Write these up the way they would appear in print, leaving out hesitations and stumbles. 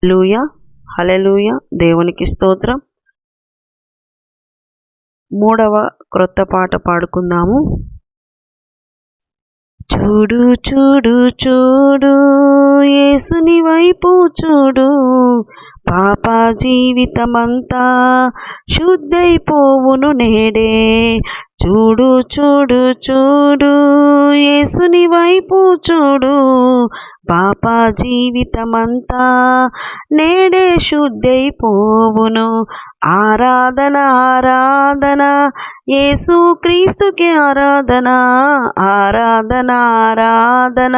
లూయా హల్లెలూయా దేవునికి స్తోత్రం. మూడవ క్రొత్త పాట పాడుకుందాము. చూడు చూడు చూడు యేసుని వైపు చూడు, పాప జీవితమంతా శుద్ధైపోవును నేడే. చూడు చూడు చూడు యేసుని వైపు చూడు, పాప జీవితమంతా నేడే శుద్ధైపోవును. ఆరాధన ఆరాధన యేసు క్రీస్తుకి ఆరాధన, ఆరాధన ఆరాధన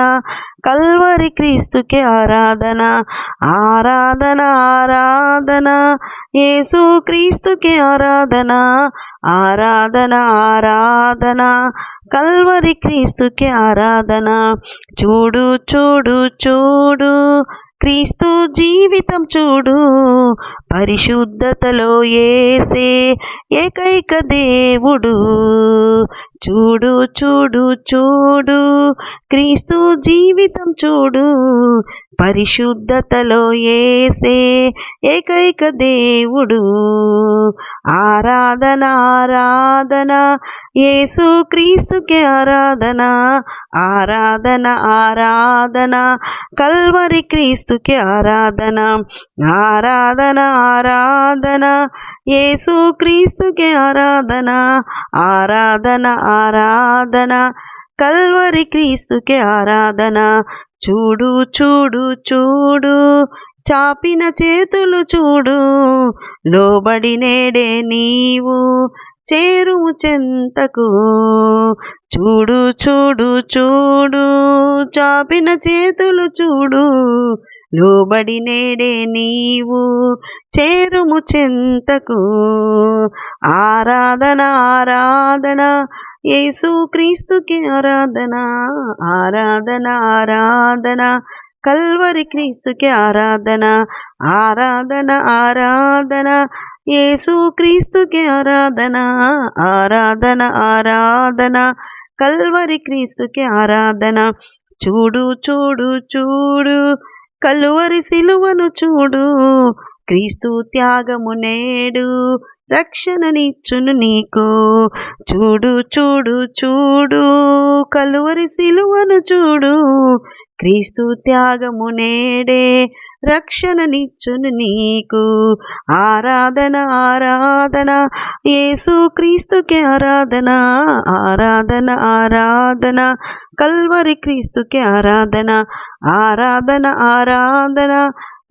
కల్వరి క్రీస్తుకి ఆరాధన, ఆరాధన ఆరాధన యేసు క్రీస్తుకి ఆరాధన, ఆరాధన ఆరాధన కల్వరి క్రీస్తుకి ఆరాధన. చూడు చూడు చూడు క్రీస్తు జీవితం చూడు, పరిశుద్ధతలో యేసే ఏకైక దేవుడు. చూడు చూడు చూడు క్రీస్తు జీవితం చూడు, పరిశుద్ధతలో యేసే ఏకైక దేవుడు. ఆరాధన ఆరాధన యేసు క్రీస్తుకి ఆరాధన, ఆరాధన ఆరాధన కల్వరి క్రీస్తుకి ఆరాధన, ఆరాధన ఆరాధన యేసు క్రీస్తుకి ఆరాధన, ఆరాధన ఆరాధన కల్వరి క్రీస్తుకి ఆరాధన. చూడు చూడు చూడు చాపిన చేతులు చూడు, లోబడి నేడే నీవు చేరుము చెంతకు. చూడు చూడు చూడు చాపిన చేతులు చూడు, లోబడి నేడే నీవు చేరుము చెంతకు. ఆరాధన ఆరాధన యేసు క్రీస్తుకి ఆరాధన, ఆరాధన ఆరాధన కల్వరి క్రీస్తుకి ఆరాధన, ఆరాధన ఆరాధన యేసు క్రీస్తుకి ఆరాధన, ఆరాధన ఆరాధన కల్వరి క్రీస్తుకి ఆరాధన. చూడు చూడు చూడు కలువరి సిలువను చూడు, క్రీస్తు త్యాగము నేడు రక్షణనిచ్చును నీకు. చూడు చూడు చూడు కలువరి సిలువను చూడు, క్రీస్తు త్యాగము నేడే రక్షణనిచ్చును నీకు. ఆరాధన ఆరాధన యేసు క్రీస్తుకి ఆరాధన, ఆరాధన ఆరాధన కల్వరి క్రీస్తుకి ఆరాధన, ఆరాధన ఆరాధన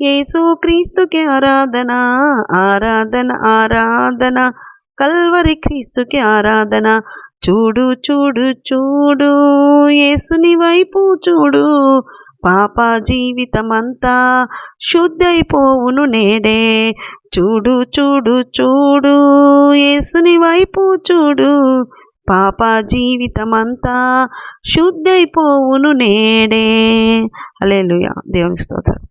యేసు క్రీస్తుకి ఆరాధన, ఆరాధన ఆరాధన కల్వరి క్రీస్తుకి ఆరాధన. చూడు చూడు చూడు యేసుని వైపు చూడు, పాప జీవితమంతా శుద్ధైపోవును నేడే. చూడు చూడు చూడు యేసుని వైపు చూడు, పాప జీవితమంతా శుద్ధైపోవును నేడే. హల్లెలూయా దేవునికి స్తోత్రం.